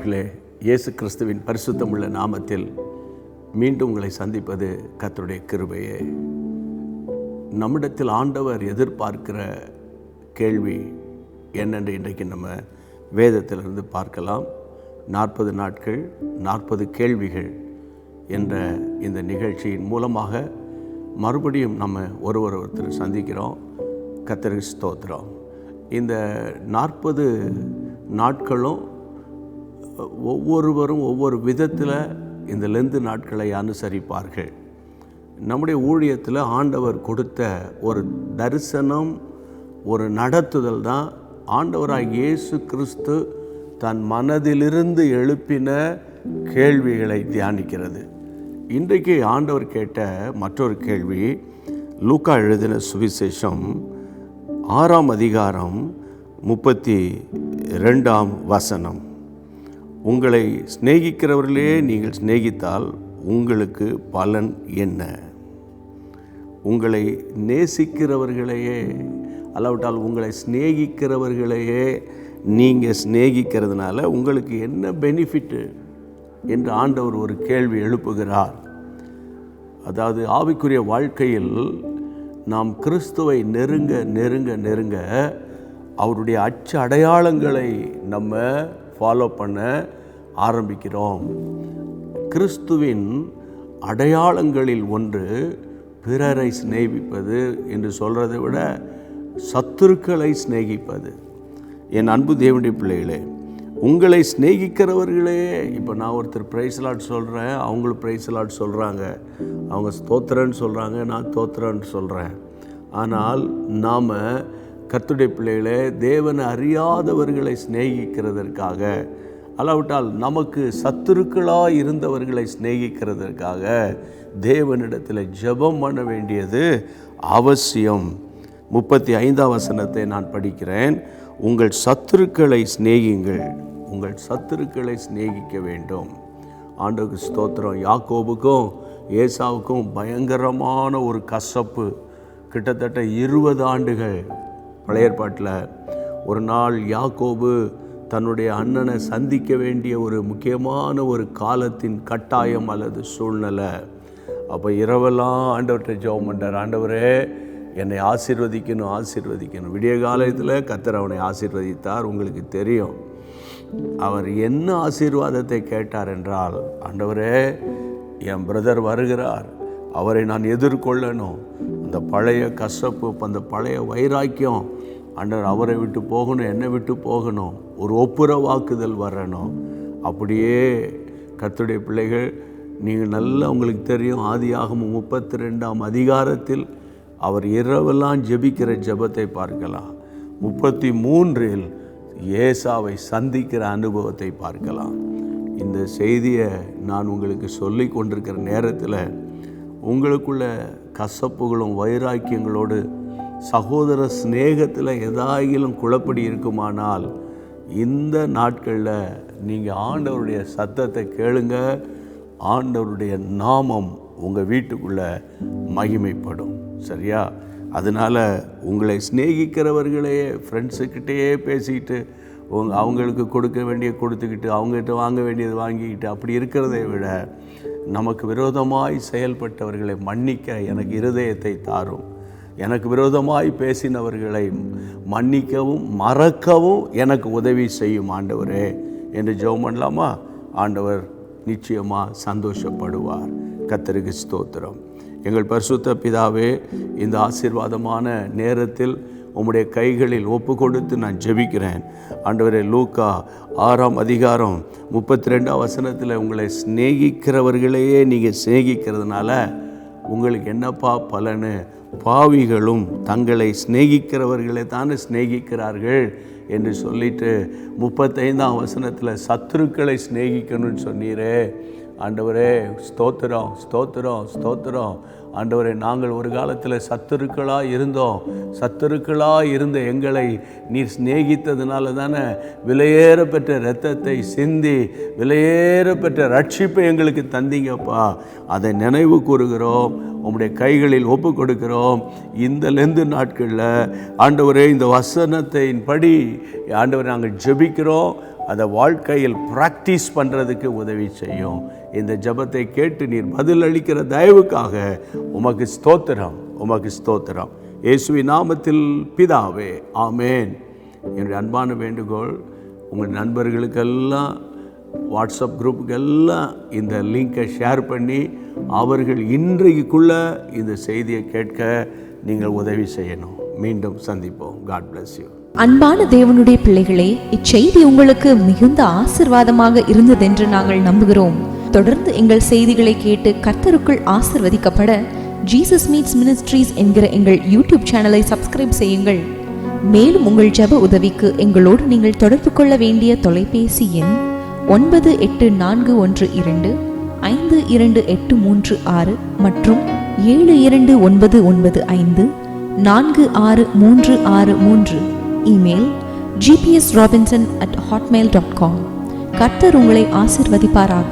அன்பானவர்களே, இயேசு கிறிஸ்துவின் பரிசுத்தமுள்ள நாமத்தில் மீண்டும் உங்களை சந்திப்பது கர்த்தருடைய கிருபையே. நம்மிடத்தில் ஆண்டவர் எதிர்பார்க்கிற கேள்வி என்னென்று இன்றைக்கு நம்ம வேதத்திலிருந்து பார்க்கலாம். 40 நாட்கள் 40 கேள்விகள் என்ற இந்த நிகழ்ச்சியின் மூலமாக மறுபடியும் நம்ம ஒருத்தர் சந்திக்கிறோம். கர்த்தருக்கு ஸ்தோத்திரம். இந்த 40 நாட்களும் ஒவ்வொருவரும் ஒவ்வொரு விதத்தில் இந்த லெந்து நாட்களை அனுசரிப்பார்கள். நம்முடைய ஊழியத்தில் ஆண்டவர் கொடுத்த ஒரு தரிசனம், ஒரு நடத்துதல் தான் ஆண்டவராக இயேசு கிறிஸ்து தன் மனதிலிருந்து எழுப்பின கேள்விகளை தியானிக்கிறது. இன்றைக்கு ஆண்டவர் கேட்ட மற்றொரு கேள்வி, லூக்கா எழுதின சுவிசேஷம் 6ஆம் அதிகாரம் 32ஆம் வசனம். உங்களை சிநேகிக்கிறவர்களே நீங்கள் சிநேகித்தால் உங்களுக்கு பலன் என்ன? உங்களை நேசிக்கிறவர்களையே, அல்லாவிட்டால் உங்களை சிநேகிக்கிறவர்களையே நீங்கள் சிநேகிக்கிறதுனால உங்களுக்கு என்ன பெனிஃபிட்டு என்று ஆண்டவர் ஒரு கேள்வி எழுப்புகிறார். அதாவது ஆவிக்குரிய வாழ்க்கையில் நாம் கிறிஸ்துவை நெருங்க நெருங்க நெருங்க அவருடைய அச்சு அடையாளங்களை நம்ம ஃபாலோ பண்ண ஆரம்பிக்கிறோம். கிறிஸ்துவின் அடையாளங்களில் ஒன்று பிறரை சிநேகிப்பது என்று சொல்கிறதை விட சத்துருக்களை சிநேகிப்பது. என் அன்பு தேவனுடைய பிள்ளைகளே, உங்களை சிநேகிக்கிறவர்களே, இப்போ நான் ஒருத்தர் பிரைஸ் லார்ட் சொல்கிறேன், அவங்களும் பிரைஸ் லார்ட் சொல்கிறாங்க, அவங்க ஸ்தோத்திரன்னு சொல்கிறாங்க, நான் தோத்திரன்னு சொல்கிறேன். ஆனால் நாம் கர்த்தருடைய பிள்ளைகளே, தேவனை அறியாதவர்களை சிநேகிக்கிறதற்காக, அல்லாவிட்டால் நமக்கு சத்துருக்களாக இருந்தவர்களை சிநேகிக்கிறதற்காக தேவனிடத்தில் ஜெபம் பண்ண வேண்டியது அவசியம். 35ஆம் வசனத்தை நான் படிக்கிறேன். உங்கள் சத்துருக்களை சிநேகிங்கள். உங்கள் சத்துருக்களை சிநேகிக்க வேண்டும். ஆண்டவருக்கு ஸ்தோத்திரம். யாக்கோபுக்கும் ஏசாவுக்கும் பயங்கரமான ஒரு கசப்பு, கிட்டத்தட்ட 20 ஆண்டுகள். பழைய ஏற்பாட்டில் ஒரு நாள் யாக்கோபு தன்னுடைய அண்ணனை சந்திக்க வேண்டிய ஒரு முக்கியமான ஒரு காலத்தின் கட்டாயம் அல்லது சூழ்நிலை. அப்போ இரவெல்லாம் ஆண்டவர்கிட்ட ஜெபம் பண்ணுறார், ஆண்டவரே என்னை ஆசீர்வதிக்கணும். விடிய காலத்தில் கர்த்தர் அவனை ஆசீர்வதித்தார். உங்களுக்கு தெரியும் அவர் என்ன ஆசீர்வாதத்தை கேட்டார் என்றால், ஆண்டவரே என் பிரதர் வருகிறார், அவரை நான் எதிர்கொள்ளணும். அந்த பழைய கசப்பு, அந்த பழைய வைராக்கியம், ஆண்டவர் அவரை விட்டு போகணும், என்னை விட்டு போகணும், ஒரு ஒப்புரவாக்குதல் வரணும். அப்படியே கர்த்தருடைய பிள்ளைகள், நீங்கள் நல்லா உங்களுக்கு தெரியும், ஆதியாகமம் 32ஆம் அதிகாரத்தில் அவர் இரவெல்லாம் ஜெபிக்கிற ஜெபத்தை பார்க்கலாம். 33இல் ஏசாவை சந்திக்கிற அனுபவத்தை பார்க்கலாம். இந்த செய்தியை நான் உங்களுக்கு சொல்லி கொண்டிருக்கிற நேரத்தில் உங்களுக்குள்ள கசப்புகளும் வைராக்கியங்களோடு சகோதர சிநேகத்தில் எதாயிலும் குழப்படி இருக்குமானால் இந்த நாட்களில் நீங்கள் ஆண்டவருடைய சத்தத்தை கேளுங்க. ஆண்டவருடைய நாமம் உங்கள் வீட்டுக்குள்ளே மகிமைப்படும். சரியா? அதனால் உங்களை சிநேகிக்கிறவர்களே ஃப்ரெண்ட்ஸுக்கிட்டே பேசிக்கிட்டு அவங்களுக்கு கொடுக்க வேண்டிய கொடுத்துக்கிட்டு அவங்ககிட்ட வாங்க வேண்டியது வாங்கிக்கிட்டு அப்படி இருக்கிறதை விட, நமக்கு விரோதமாய் செயல்பட்டவர்களை மன்னிக்க எனக்கு இருதயத்தை தாரும். எனக்கு விரோதமாய் பேசினவர்களை மன்னிக்கவும் மறக்கவும் எனக்கு உதவி செய்யும் ஆண்டவரே என்று ஜெபம் பண்ணலாமா? ஆண்டவர் நிச்சயமாக சந்தோஷப்படுவார். கர்த்தருக்கு ஸ்தோத்திரம். எங்கள் பரிசுத்த பிதாவே, இந்த ஆசீர்வாதமான நேரத்தில் உம்முடைய கைகளில் ஒப்பு கொடுத்து நான் ஜெபிக்கிறேன். ஆண்டவரே, லூக்கா 6ஆம் அதிகாரம் 32ஆம் வசனத்தில் உங்களை சிநேகிக்கிறவர்களையே நீங்கள் சிநேகிக்கிறதுனால உங்களுக்கு என்னப்பா பலனு? பாவிகளும் தங்களை சிநேகிக்கிறவர்களை தானே சிநேகிக்கிறார்கள் என்று சொல்லிட்டு 35ஆம் வசனத்தில் சத்துருக்களை சிநேகிக்கணும்னு சொன்னீரே. ஆண்டவரே ஸ்தோத்திரம் ஸ்தோத்திரம் ஸ்தோத்திரம். ஆண்டவரே, நாங்கள் ஒரு காலத்தில் சத்துருக்களாக இருந்த எங்களை நீர் சிநேகித்ததுனால தானே விலையேற பெற்ற இரத்தத்தை சிந்தி விலையேற பெற்ற ரட்சிப்பை எங்களுக்கு தந்தீங்கப்பா. அதை நினைவு கூறுகிறோம், உம்முடைய கைகளில் ஒப்பு கொடுக்கிறோம். இந்த லெந்து நாட்களில் ஆண்டவரே, இந்த வசனத்தின்படி ஆண்டவரை நாங்கள் ஜெபிக்கிறோம். அதை வாழ்க்கையில் ப்ராக்டிஸ் பண்ணுறதுக்கு உதவி செய்யும். இந்த ஜெபத்தை கேட்டு நீர் பதில் அளிக்கிற தயவுக்காக உமக்கு ஸ்தோத்திரம், உமக்கு ஸ்தோத்திரம். இயேசுவின் நாமத்தில் பிதாவே, ஆமேன். என்னுடைய அன்பான வேண்டுகோள், உங்கள் நண்பர்களுக்கெல்லாம், வாட்ஸ்அப் குரூப்புக்கெல்லாம் இந்த லிங்கை ஷேர் பண்ணி அவர்கள் இன்றைக்குள்ளே இந்த செய்தியை கேட்க நீங்கள் உதவி செய்யணும். மீண்டும் சந்திப்போம். God bless you. அன்பான தேவனுடைய பிள்ளைகளே, இச்செய்தி உங்களுக்கு மிகுந்த ஆசீர்வாதமாக இருந்ததென்று நாங்கள் நம்புகிறோம். தொடர்ந்து எங்கள் செய்திகளை கேட்டு கர்த்தருக்குள் ஆசீர்வதிக்கப்பட ஜீசஸ் மீட்ஸ் மினிஸ்ட்ரீஸ் என்கிற எங்கள் யூடியூப் சேனலை சப்ஸ்கிரைப் செய்யுங்கள். மேலும் உங்கள் ஜெப உதவிக்கு எங்களோடு நீங்கள் தொடர்பு கொள்ள வேண்டிய தொலைபேசி எண் 9842252836 மற்றும் 7299546363. Email gpsrobinson@hotmail.com. கர்த்தர் உங்களை ஆசீர்வதிப்பாராக.